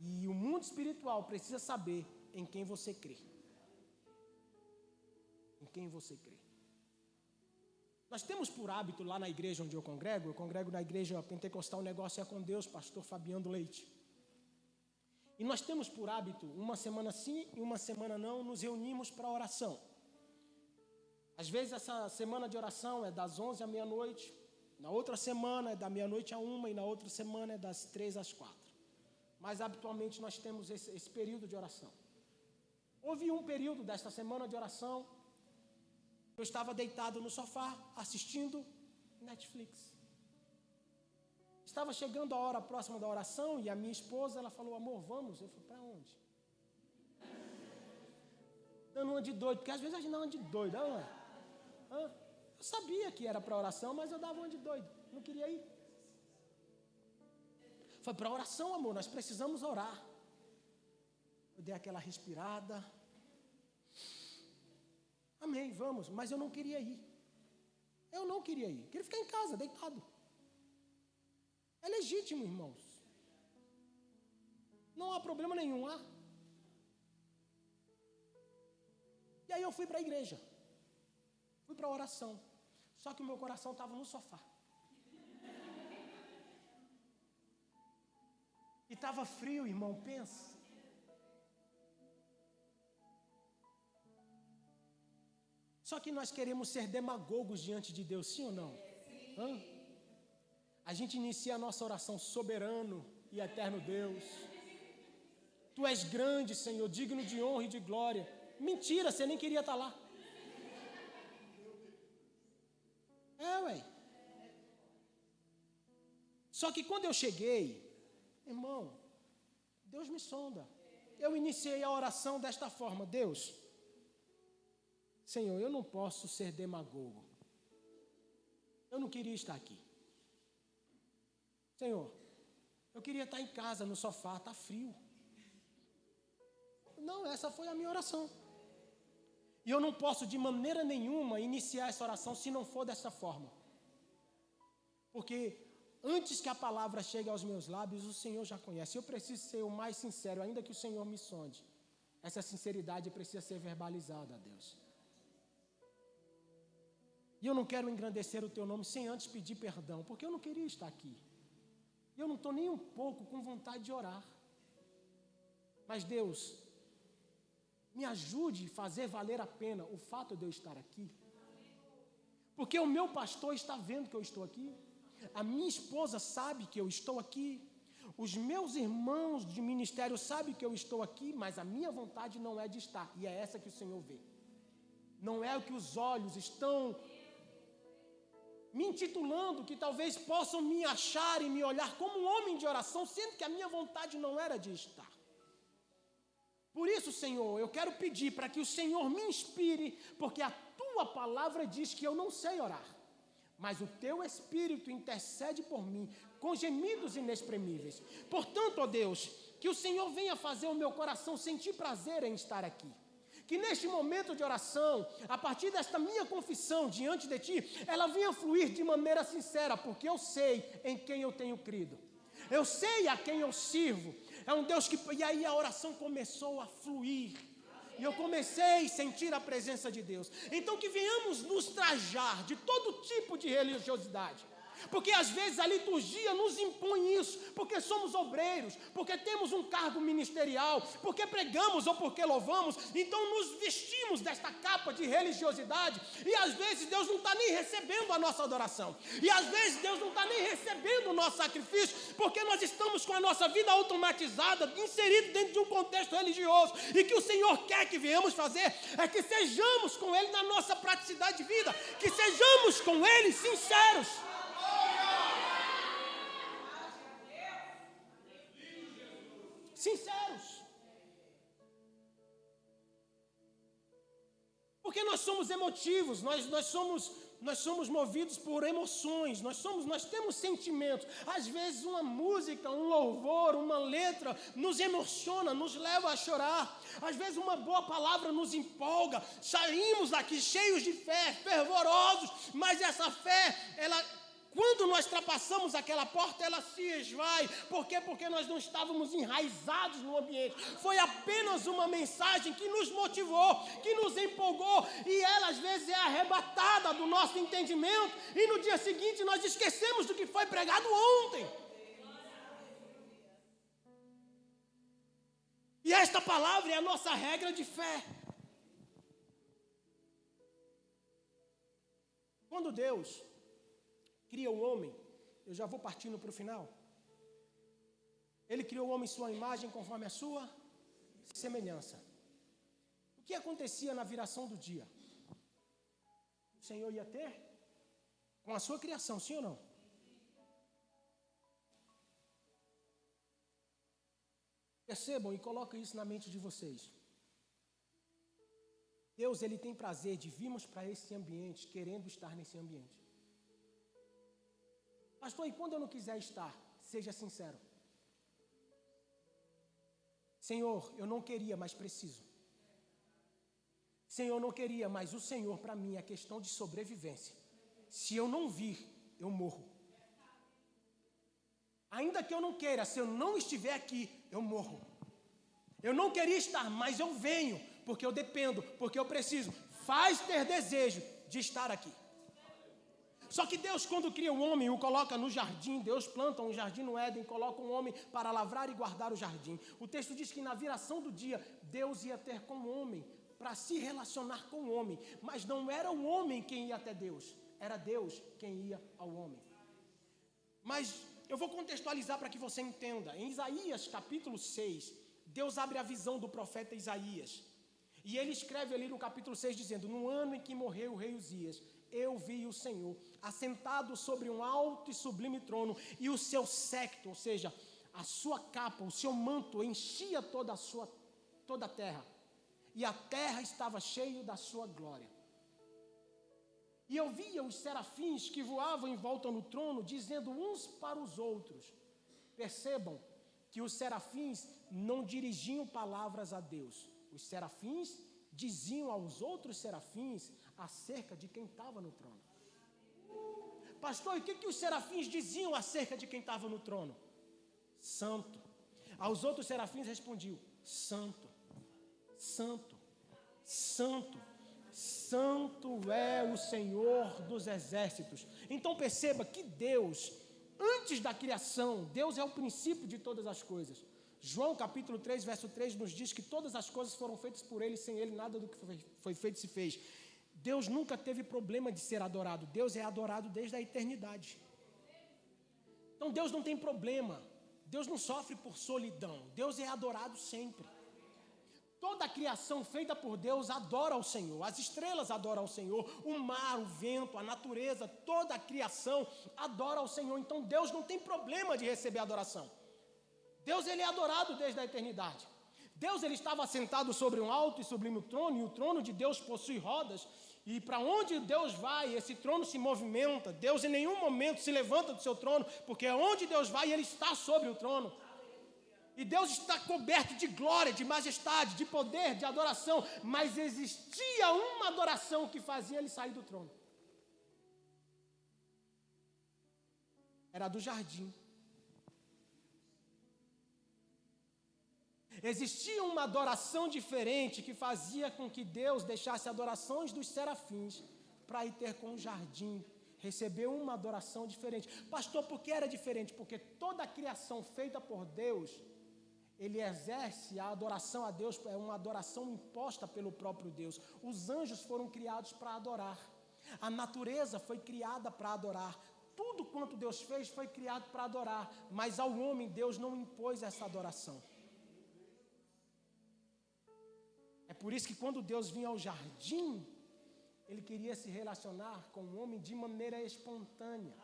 E o mundo espiritual precisa saber em quem você crê. Em quem você crê. Nós temos por hábito lá na igreja onde eu congrego na igreja pentecostal Negócio é com Deus, pastor Fabiano Leite. E nós temos por hábito, uma semana sim e uma semana não, nos reunimos para oração. Às vezes essa semana de oração é das 11 à meia-noite, na outra semana é da meia-noite a 1 e na outra semana é das 3 às 4. Mas habitualmente nós temos esse período de oração. Houve um período desta semana de oração, eu estava deitado no sofá, assistindo Netflix. Estava chegando a hora próxima da oração e a minha esposa, ela falou, amor, vamos? Eu falei, para onde? Dando uma de doido, porque às vezes a gente dá uma de doido, não é? Eu sabia que era para oração, mas eu dava uma de doido, não queria ir. Foi para oração, amor, nós precisamos orar. Eu dei aquela respirada. Amém, vamos, mas eu não queria ir. Eu não queria ir, queria ficar em casa, deitado. É legítimo, irmãos. Não há problema nenhum, há? E aí eu fui para a igreja. Fui para a oração. Só que o meu coração estava no sofá. E estava frio, irmão, pensa. Só que nós queremos ser demagogos diante de Deus, sim ou não? A gente inicia a nossa oração, soberano e eterno Deus. Tu és grande, Senhor, digno de honra e de glória. Mentira, você nem queria estar lá. Ué. Só que quando eu cheguei, irmão, Deus me sonda. Eu iniciei a oração desta forma, Deus, Senhor, eu não posso ser demagogo. Eu não queria estar aqui. Senhor, eu queria estar em casa, no sofá, está frio. Não, essa foi a minha oração. E eu não posso de maneira nenhuma iniciar essa oração se não for dessa forma. Porque antes que a palavra chegue aos meus lábios, o Senhor já conhece. Eu preciso ser o mais sincero, ainda que o Senhor me sonde. Essa sinceridade precisa ser verbalizada a Deus. E eu não quero engrandecer o teu nome sem antes pedir perdão, porque eu não queria estar aqui. E eu não estou nem um pouco com vontade de orar. Mas Deus, me ajude a fazer valer a pena o fato de eu estar aqui. Porque o meu pastor está vendo que eu estou aqui. A minha esposa sabe que eu estou aqui. Os meus irmãos de ministério sabem que eu estou aqui, mas a minha vontade não é de estar. E é essa que o Senhor vê. Não é o que os olhos estão me intitulando, que talvez possam me achar e me olhar como um homem de oração, sendo que a minha vontade não era de estar. Por isso, Senhor, eu quero pedir para que o Senhor me inspire, porque a tua palavra diz que eu não sei orar, mas o teu Espírito intercede por mim, com gemidos inexprimíveis. Portanto, ó Deus, que o Senhor venha fazer o meu coração sentir prazer em estar aqui. Que neste momento de oração, a partir desta minha confissão diante de Ti, ela venha fluir de maneira sincera, porque eu sei em quem eu tenho crido. Eu sei a quem eu sirvo. É um Deus que... E aí a oração começou a fluir. E eu comecei a sentir a presença de Deus. Então que venhamos nos trajar de todo tipo de religiosidade. Porque às vezes a liturgia nos impõe isso, porque somos obreiros, porque temos um cargo ministerial, porque pregamos ou porque louvamos, então nos vestimos desta capa de religiosidade, e às vezes Deus não está nem recebendo a nossa adoração, e às vezes Deus não está nem recebendo o nosso sacrifício, porque nós estamos com a nossa vida automatizada, inserida dentro de um contexto religioso, e que o Senhor quer que venhamos fazer, é que sejamos com Ele na nossa praticidade de vida, que sejamos com Ele sinceros. Sinceros. Porque nós somos emotivos, nós somos movidos por emoções, nós temos sentimentos. Às vezes uma música, um louvor, uma letra nos emociona, nos leva a chorar. Às vezes uma boa palavra nos empolga, saímos daqui cheios de fé, fervorosos, mas essa fé, quando nós ultrapassamos aquela porta, ela se esvai. Por quê? Porque nós não estávamos enraizados no ambiente. Foi apenas uma mensagem que nos motivou, que nos empolgou, e ela às vezes é arrebatada do nosso entendimento, e no dia seguinte nós esquecemos do que foi pregado ontem. E esta palavra é a nossa regra de fé. Quando Deus cria o homem, eu já vou partindo para o final. Ele criou o homem em sua imagem, conforme a sua semelhança. O que acontecia na viração do dia? O Senhor ia ter com a sua criação, sim ou não? Percebam e coloquem isso na mente de vocês. Deus, Ele tem prazer de virmos para esse ambiente, querendo estar nesse ambiente. Pastor, e quando eu não quiser estar, seja sincero. Senhor, eu não queria, mas preciso. Senhor, eu não queria, mas o Senhor para mim é questão de sobrevivência. Se eu não vir, eu morro. Ainda que eu não queira, se eu não estiver aqui, eu morro. Eu não queria estar, mas eu venho, porque eu dependo, porque eu preciso. Faz ter desejo de estar aqui. Só que Deus, quando cria o homem, o coloca no jardim. Deus planta um jardim no Éden, coloca um homem para lavrar e guardar o jardim. O texto diz que na viração do dia, Deus ia ter com o homem, para se relacionar com o homem. Mas não era o homem quem ia até Deus, era Deus quem ia ao homem. Mas eu vou contextualizar para que você entenda. Em Isaías capítulo 6, Deus abre a visão do profeta Isaías. E ele escreve ali no capítulo 6, dizendo: no ano em que morreu o rei Uzias, eu vi o Senhor assentado sobre um alto e sublime trono, e o seu séquito, ou seja, a sua capa, o seu manto enchia toda a terra, e a terra estava cheia da sua glória. E eu via os serafins que voavam em volta no trono, dizendo uns para os outros. Percebam que os serafins não dirigiam palavras a Deus. Os serafins diziam aos outros serafins acerca de quem estava no trono. Pastor, e o que os serafins diziam acerca de quem estava no trono? Santo. Aos outros serafins respondiam: Santo, Santo, Santo, Santo é o Senhor dos exércitos. Então perceba que Deus, antes da criação, Deus é o princípio de todas as coisas. João capítulo 3, verso 3 nos diz que todas as coisas foram feitas por Ele, sem Ele nada do que foi feito se fez. Deus nunca teve problema de ser adorado. Deus é adorado desde a eternidade. Então Deus não tem problema. Deus não sofre por solidão. Deus é adorado sempre. Toda a criação feita por Deus adora ao Senhor. As estrelas adoram ao Senhor. O mar, o vento, a natureza, toda a criação adora ao Senhor. Então Deus não tem problema de receber adoração. Deus, ele é adorado desde a eternidade. Deus, ele estava assentado sobre um alto e sublime trono, e o trono de Deus possui rodas, e para onde Deus vai, esse trono se movimenta. Deus em nenhum momento se levanta do seu trono, porque onde Deus vai, ele está sobre o trono. E Deus está coberto de glória, de majestade, de poder, de adoração, mas existia uma adoração que fazia ele sair do trono. Era do jardim. Existia uma adoração diferente que fazia com que Deus deixasse adorações dos serafins para ir ter com o jardim, recebeu uma adoração diferente. Pastor, por que era diferente? Porque toda a criação feita por Deus, ele exerce a adoração a Deus, é uma adoração imposta pelo próprio Deus. Os anjos foram criados para adorar. A natureza foi criada para adorar. Tudo quanto Deus fez foi criado para adorar. Mas ao homem, Deus não impôs essa adoração. É por isso que quando Deus vinha ao jardim, ele queria se relacionar com o homem de maneira espontânea.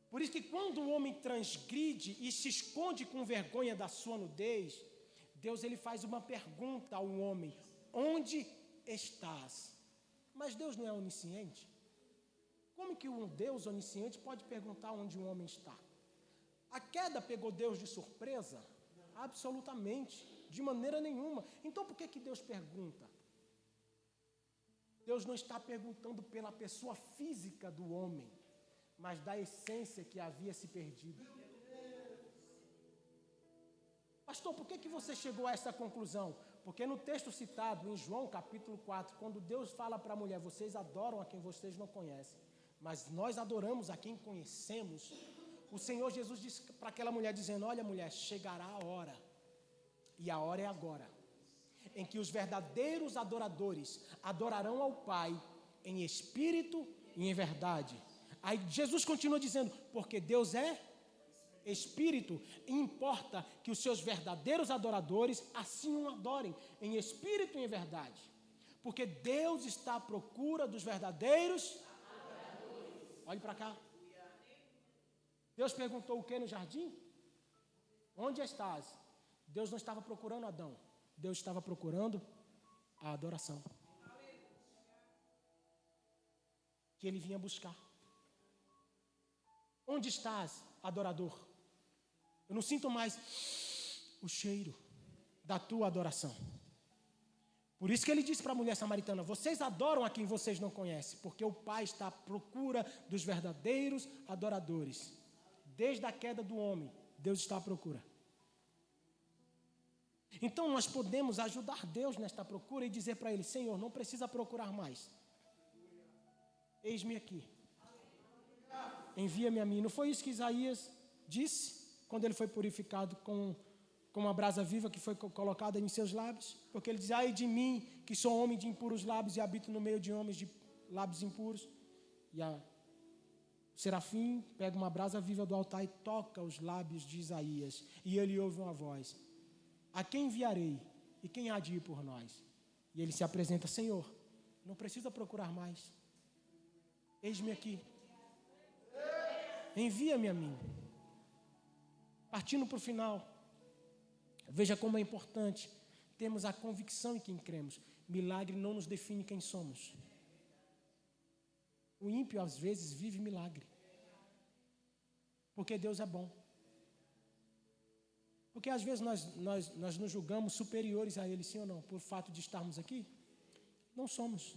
Por isso que quando o homem transgride e se esconde com vergonha da sua nudez, Deus ele faz uma pergunta ao homem: onde estás? Mas Deus não é onisciente? Como que um Deus onisciente pode perguntar onde um homem está? A queda pegou Deus de surpresa? Absolutamente, de maneira nenhuma. Então por que Deus pergunta? Deus não está perguntando pela pessoa física do homem, mas da essência que havia se perdido. Pastor, por que você chegou a essa conclusão? Porque no texto citado, em João capítulo 4, quando Deus fala para a mulher: vocês adoram a quem vocês não conhecem, mas nós adoramos a quem conhecemos. O Senhor Jesus disse para aquela mulher, dizendo: olha mulher, chegará a hora, e a hora é agora, em que os verdadeiros adoradores adorarão ao Pai em espírito e em verdade. Aí Jesus continua dizendo: porque Deus é espírito, e importa que os seus verdadeiros adoradores assim o adorem, em espírito e em verdade. Porque Deus está à procura dos verdadeiros adoradores. Olhe para cá. Deus perguntou o que no jardim? Onde estás? Deus não estava procurando Adão. Deus estava procurando a adoração que ele vinha buscar. Onde estás, adorador? Eu não sinto mais o cheiro da tua adoração. Por isso que ele disse para a mulher samaritana: vocês adoram a quem vocês não conhecem, porque o Pai está à procura dos verdadeiros adoradores. Desde a queda do homem, Deus está à procura. Então nós podemos ajudar Deus nesta procura e dizer para Ele: Senhor, não precisa procurar mais. Eis-me aqui. Envia-me a mim. Não foi isso que Isaías disse quando ele foi purificado com uma brasa viva que foi colocada em seus lábios? Porque ele diz: ai de mim, que sou homem de impuros lábios e habito no meio de homens de lábios impuros. E o serafim pega uma brasa viva do altar e toca os lábios de Isaías. E ele ouve uma voz: a quem enviarei? E quem há de ir por nós? E ele se apresenta: Senhor, não precisa procurar mais. Eis-me aqui. Envia-me a mim. Partindo para o final, veja como é importante termos a convicção em quem cremos. Milagre não nos define quem somos. O ímpio às vezes vive milagre, porque Deus é bom. Porque às vezes nós nos julgamos superiores a Ele, sim ou não, por fato de estarmos aqui? Não somos.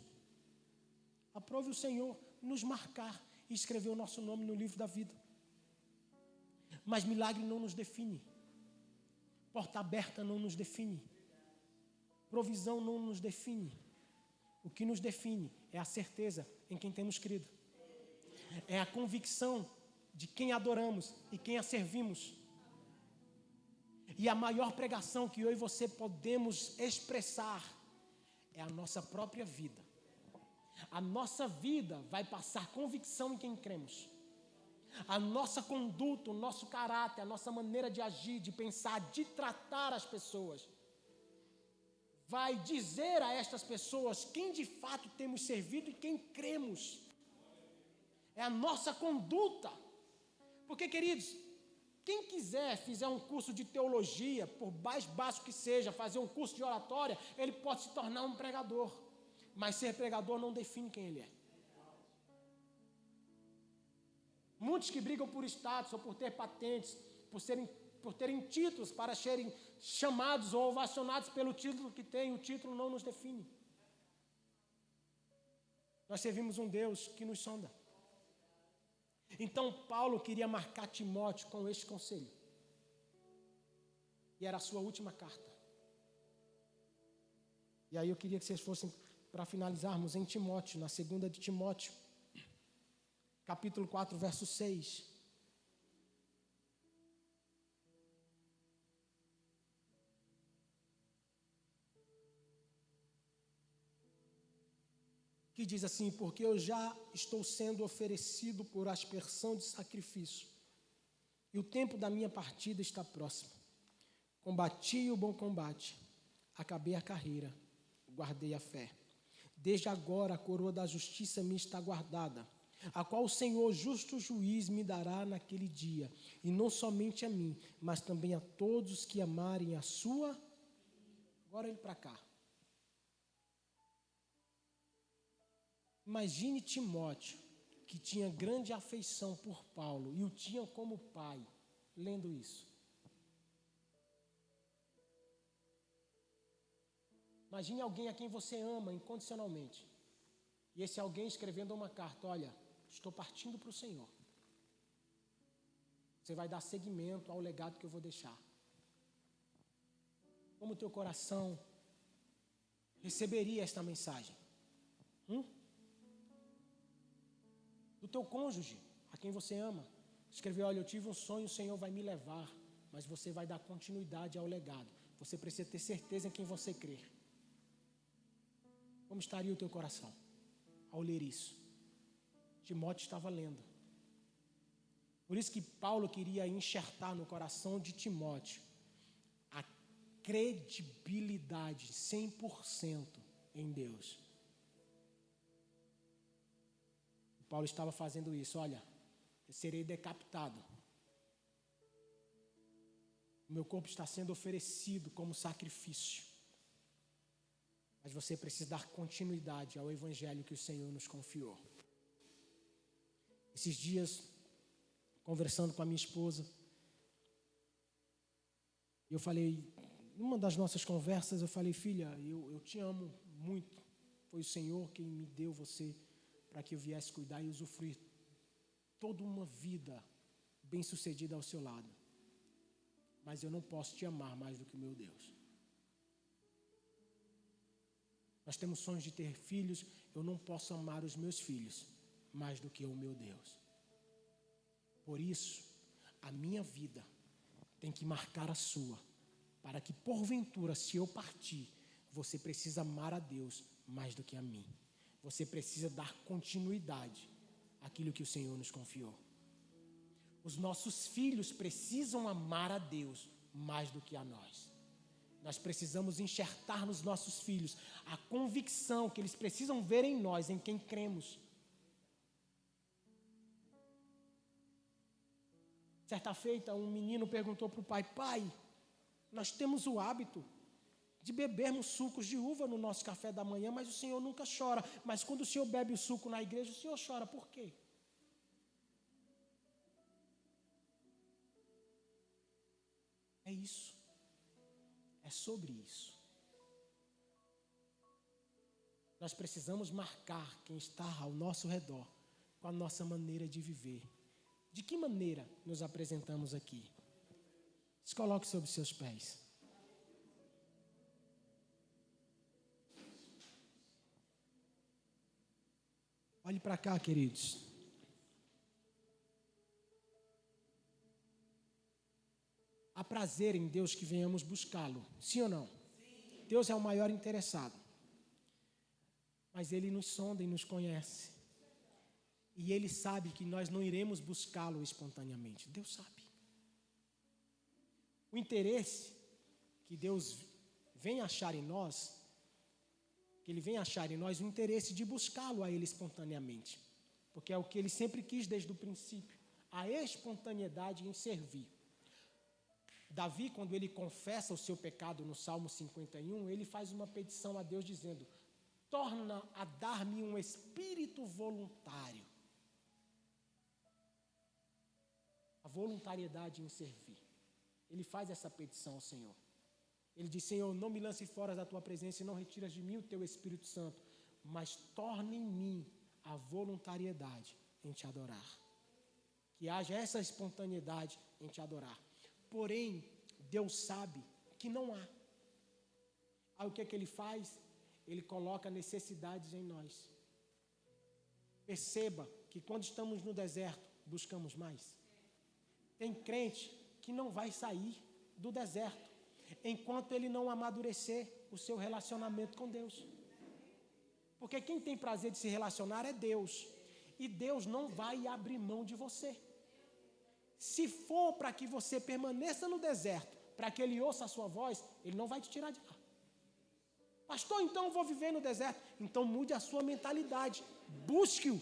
Aprove o Senhor nos marcar e escrever o nosso nome no livro da vida. Mas milagre não nos define. Porta aberta não nos define. Provisão não nos define. O que nos define é a certeza em quem temos crido. É a convicção de quem adoramos e quem a servimos. E a maior pregação que eu e você podemos expressar é a nossa própria vida. A nossa vida vai passar convicção em quem cremos. A nossa conduta, o nosso caráter, a nossa maneira de agir, de pensar, de tratar as pessoas, vai dizer a estas pessoas quem de fato temos servido e quem cremos. É a nossa conduta. Porque, queridos, quem quiser fizer um curso de teologia, por mais baixo que seja, fazer um curso de oratória, ele pode se tornar um pregador. Mas ser pregador não define quem ele é. Muitos que brigam por status ou por ter patentes, por terem títulos para serem chamados ou ovacionados pelo título que têm, o título não nos define. Nós servimos um Deus que nos sonda. Então Paulo queria marcar Timóteo com este conselho. E era a sua última carta. E aí eu queria que vocês fossem, para finalizarmos, em Timóteo, na 2 de Timóteo, capítulo 4, verso 6. Que diz assim: porque eu já estou sendo oferecido por aspersão de sacrifício, e o tempo da minha partida está próximo. Combati o bom combate, acabei a carreira, guardei a fé. Desde agora a coroa da justiça me está guardada, a qual o Senhor, justo juiz, me dará naquele dia, e não somente a mim, mas também a todos que amarem a sua. Agora ele para cá. Imagine Timóteo, que tinha grande afeição por Paulo e o tinha como pai, lendo isso. Imagine alguém a quem você ama incondicionalmente. E esse alguém escrevendo uma carta: olha, estou partindo para o Senhor. Você vai dar seguimento ao legado que eu vou deixar. Como o teu coração receberia esta mensagem? Do teu cônjuge, a quem você ama. Escreveu: olha, eu tive um sonho, o Senhor vai me levar, mas você vai dar continuidade ao legado. Você precisa ter certeza em quem você crer. Como estaria o teu coração ao ler isso? Timóteo estava lendo. Por isso que Paulo queria enxertar no coração de Timóteo a credibilidade 100% em Deus. Paulo estava fazendo isso. Olha, eu serei decapitado. O meu corpo está sendo oferecido como sacrifício. Mas você precisa dar continuidade ao evangelho que o Senhor nos confiou. Esses dias, conversando com a minha esposa, eu falei, numa das nossas conversas, eu falei: filha, eu te amo muito. Foi o Senhor quem me deu você para que eu viesse cuidar e usufruir toda uma vida bem-sucedida ao seu lado. Mas eu não posso te amar mais do que o meu Deus. Nós temos sonhos de ter filhos, eu não posso amar os meus filhos mais do que o meu Deus. Por isso, a minha vida tem que marcar a sua, para que porventura, se eu partir, você precisa amar a Deus mais do que a mim. Você precisa dar continuidade àquilo que o Senhor nos confiou. Os nossos filhos precisam amar a Deus mais do que a nós. Nós precisamos enxertar nos nossos filhos a convicção que eles precisam ver em nós, em quem cremos. Certa feita, um menino perguntou para o pai: pai, nós temos o hábito de bebermos sucos de uva no nosso café da manhã, mas o Senhor nunca chora. Mas quando o Senhor bebe o suco na igreja, o Senhor chora. Por quê? É isso. É sobre isso. Nós precisamos marcar quem está ao nosso redor com a nossa maneira de viver. De que maneira nos apresentamos aqui? Se coloque sobre seus pés. Olhe para cá, queridos. Há prazer em Deus que venhamos buscá-lo, sim ou não? Sim. Deus é o maior interessado. Mas Ele nos sonda e nos conhece. E Ele sabe que nós não iremos buscá-lo espontaneamente. Deus sabe. O interesse que Deus vem achar em nós, que Ele vem achar em nós o interesse de buscá-lo a Ele espontaneamente. Porque é o que Ele sempre quis desde o princípio. A espontaneidade em servir. Davi, quando ele confessa o seu pecado no Salmo 51, ele faz uma petição a Deus dizendo: torna a dar-me um espírito voluntário. A voluntariedade em servir. Ele faz essa petição ao Senhor. Ele diz: Senhor, não me lance fora da tua presença e não retiras de mim o teu Espírito Santo, mas torna em mim a voluntariedade em te adorar. Que haja essa espontaneidade em te adorar. Porém, Deus sabe que não há. Aí o que é que Ele faz? Ele coloca necessidades em nós. Perceba que quando estamos no deserto, buscamos mais. Tem crente que não vai sair do deserto enquanto ele não amadurecer o seu relacionamento com Deus. Porque quem tem prazer de se relacionar é Deus. E Deus não vai abrir mão de você. Se for para que você permaneça no deserto, para que Ele ouça a sua voz, Ele não vai te tirar de lá. Pastor, então eu vou viver no deserto. Então mude a sua mentalidade. Busque-o,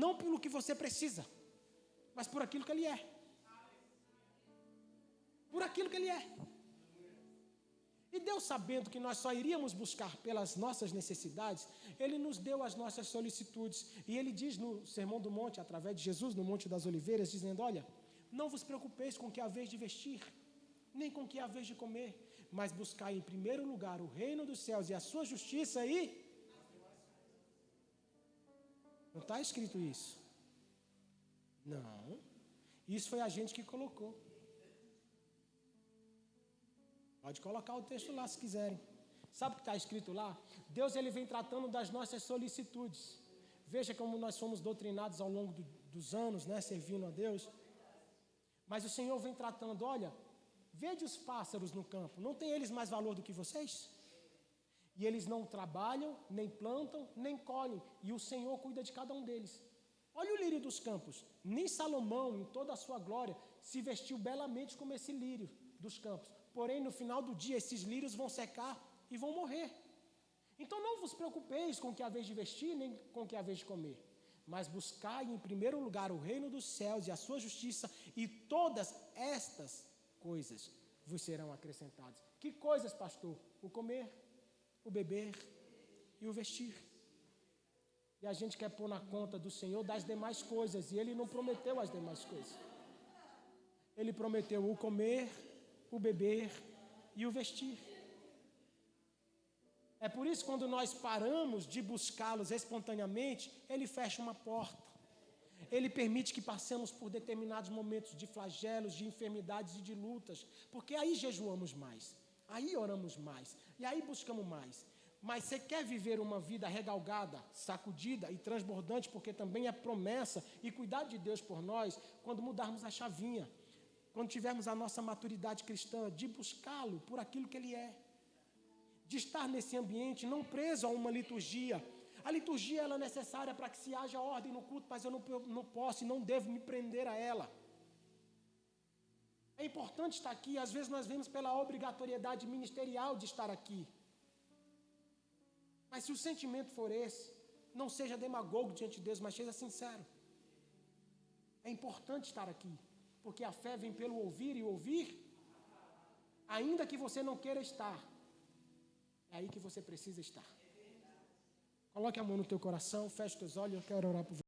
não pelo que você precisa, mas por aquilo que Ele é. Por aquilo que Ele é. E Deus, sabendo que nós só iríamos buscar pelas nossas necessidades, Ele nos deu as nossas solicitudes. E Ele diz no Sermão do Monte, através de Jesus, no Monte das Oliveiras, dizendo: olha, não vos preocupeis com o que há vez de vestir, nem com o que há vez de comer, mas buscai em primeiro lugar o reino dos céus e a sua justiça e... Não está escrito isso. Não. Isso foi a gente que colocou. Pode colocar o texto lá se quiserem. Sabe o que está escrito lá? Deus, Ele vem tratando das nossas solicitudes. Veja como nós fomos doutrinados ao longo dos anos, né, servindo a Deus. Mas o Senhor vem tratando, olha, vede os pássaros no campo, não tem eles mais valor do que vocês? E eles não trabalham, nem plantam, nem colhem, e o Senhor cuida de cada um deles. Olha o lírio dos campos, nem Salomão, em toda a sua glória, se vestiu belamente como esse lírio dos campos. Porém, no final do dia, esses lírios vão secar e vão morrer. Então, não vos preocupeis com o que há vez de vestir, nem com o que há vez de comer. Mas buscai em primeiro lugar o reino dos céus e a sua justiça, e todas estas coisas vos serão acrescentadas. Que coisas, pastor? O comer, o beber e o vestir. E a gente quer pôr na conta do Senhor das demais coisas, e Ele não prometeu as demais coisas. Ele prometeu o comer, o beber e o vestir. É por isso que quando nós paramos de buscá-los espontaneamente, Ele fecha uma porta. Ele permite que passemos por determinados momentos de flagelos, de enfermidades e de lutas, porque aí jejuamos mais, aí oramos mais, e aí buscamos mais. Mas você quer viver uma vida regalgada, sacudida e transbordante, porque também é promessa e cuidado de Deus por nós, quando mudarmos a chavinha, quando tivermos a nossa maturidade cristã, de buscá-lo por aquilo que Ele é, de estar nesse ambiente, não preso a uma liturgia. A liturgia ela é necessária para que se haja ordem no culto, mas eu não posso e não devo me prender a ela. É importante estar aqui, às vezes nós vemos pela obrigatoriedade ministerial de estar aqui. Mas se o sentimento for esse, não seja demagogo diante de Deus, mas seja sincero. É importante estar aqui, porque a fé vem pelo ouvir e ouvir, ainda que você não queira estar, é aí que você precisa estar. Coloque a mão no teu coração, feche os teus olhos, eu quero orar por você.